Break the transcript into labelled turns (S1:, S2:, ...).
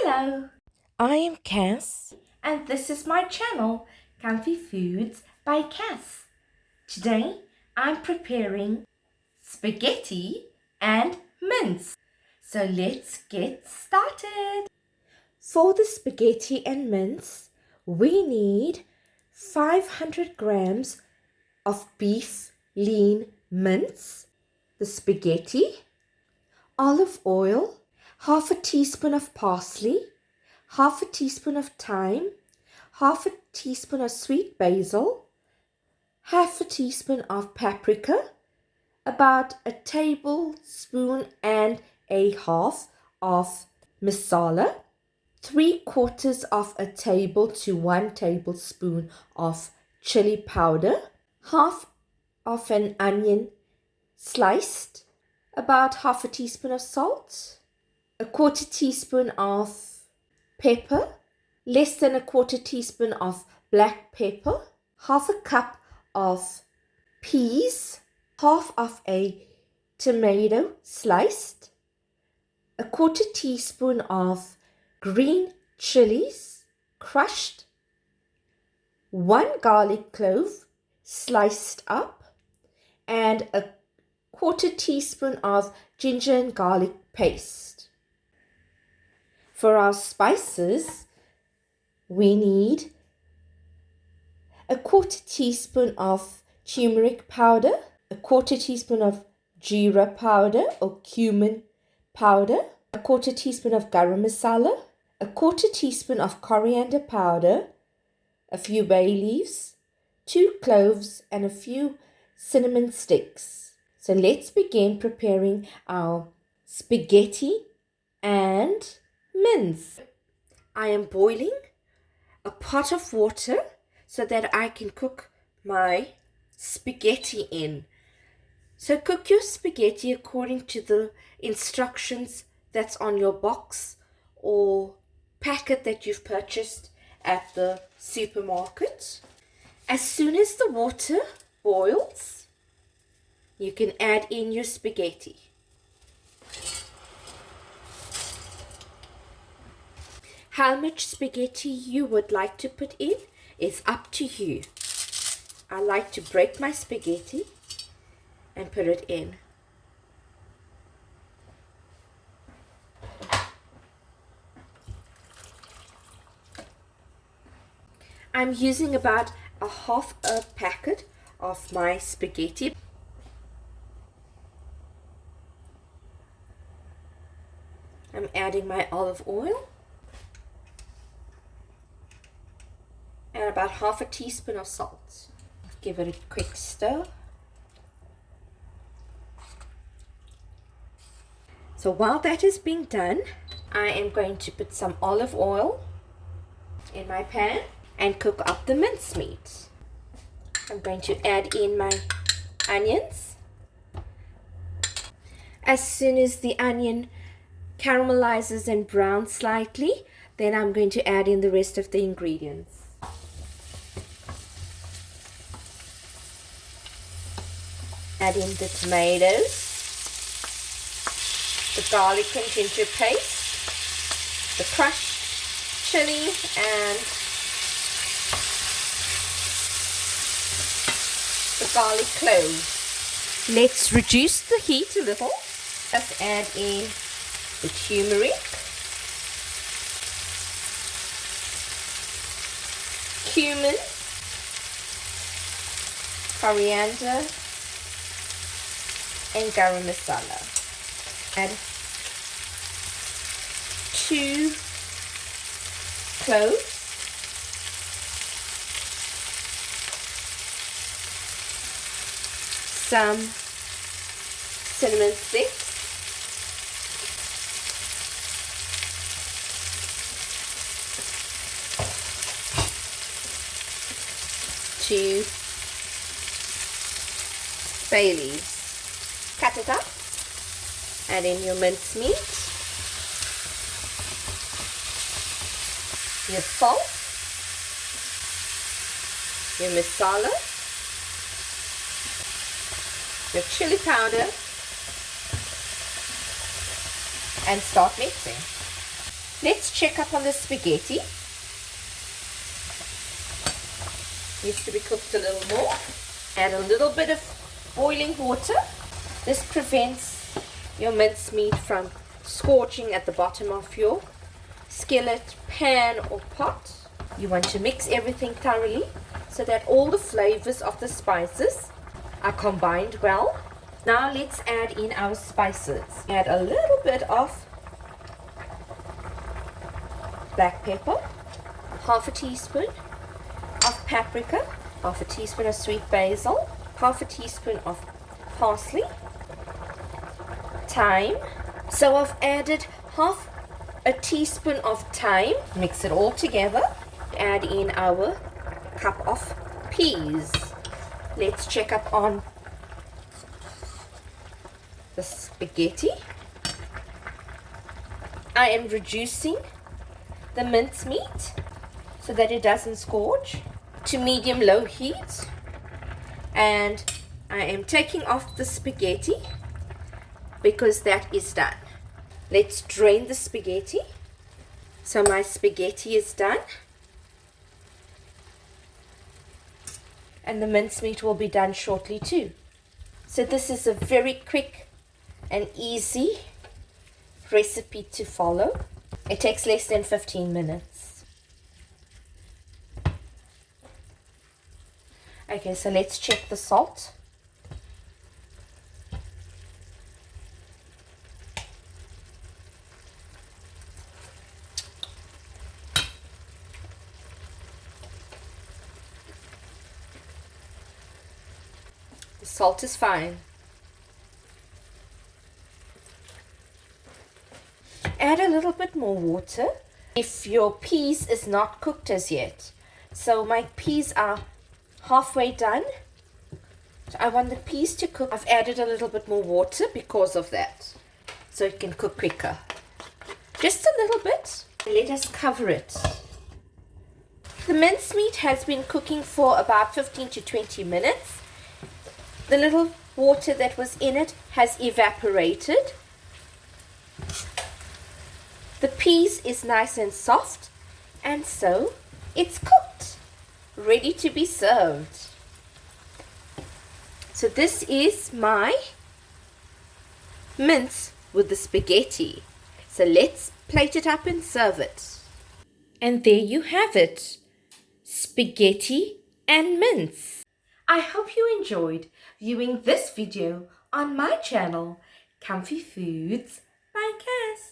S1: Hello,
S2: I am Cass.
S1: and this is my channel, Comfy Foods by Cass. Today I'm preparing spaghetti and mince. So let's get started.
S2: For the spaghetti and mince, we need 500 grams of beef lean mince, the spaghetti, olive oil, half a teaspoon of parsley, half a teaspoon of thyme, half a teaspoon of sweet basil, half a teaspoon of paprika, about a tablespoon and a half of masala, 3/4 of a table to 1 tablespoon of chili powder, half of an onion sliced, about half a teaspoon of salt, a 1/4 teaspoon of pepper, less than a 1/4 teaspoon of black pepper, half a cup of peas, half of a tomato sliced, a 1/4 teaspoon of green chilies crushed, 1 garlic clove sliced up, and a 1/4 teaspoon of ginger and garlic paste. For our spices, we need a 1/4 teaspoon of turmeric powder, a 1/4 teaspoon of jeera powder or cumin powder, a 1/4 teaspoon of garam masala, a 1/4 teaspoon of coriander powder, a few bay leaves, 2 cloves, and a few cinnamon sticks. So let's begin preparing our spaghetti and mince. I am boiling a pot of water so that I can cook my spaghetti in. So cook your spaghetti according to the instructions that's on your box or packet that you've purchased at the supermarket. As soon as the water boils, you can add in your spaghetti. How much spaghetti you would like to put in is up to you. I like to break my spaghetti and put it in. I'm using about a half a packet of my spaghetti. I'm adding my olive oil and about half a teaspoon of salt. Give it a quick stir. So while that is being done, I am going to put some olive oil in my pan and cook up the mincemeat. I'm going to add in my onions. As soon as the onion caramelizes and browns slightly, then I'm going to add in the rest of the ingredients. Add in the tomatoes, the garlic and ginger paste, the crushed chili, and the garlic cloves. Let's reduce the heat a little. Just add in the turmeric, cumin, coriander, and garam masala. Add 2 cloves, some cinnamon sticks, 2 bay leaves. Cut it up, add in your mincemeat, your salt, your masala, your chili powder, and start mixing. Let's check up on the spaghetti. Needs to be cooked a little more. Add a little bit of boiling water. This prevents your mincemeat from scorching at the bottom of your skillet, pan or pot. You want to mix everything thoroughly so that all the flavors of the spices are combined well. Now let's add in our spices. Add a little bit of black pepper, half a teaspoon of paprika, half a teaspoon of sweet basil, half a teaspoon of parsley, thyme. So I've added half a teaspoon of thyme. Mix it all together. Add in our cup of peas. Let's check up on the spaghetti. I am reducing the mincemeat so that it doesn't scorch to medium-low heat, and I am taking off the spaghetti because that is done. Let's drain the spaghetti. So my spaghetti is done, and the mincemeat will be done shortly too. So this is a very quick and easy recipe to follow. It takes less than 15 minutes. Okay, so let's check the salt. The salt is fine. Add a little bit more water if your peas is not cooked as yet. So my peas are halfway done. So I want the peas to cook. I've added a little bit more water because of that, so it can cook quicker. Just a little bit. Let us cover it. The mincemeat has been cooking for about 15 to 20 minutes. The little water that was in it has evaporated. The peas is nice and soft, and so it's cooked, ready to be served. So this is my mince with the spaghetti. So let's plate it up and serve it. And there you have it, spaghetti and mince.
S1: I hope you enjoyed viewing this video on my channel, Comfy Foods by Cass.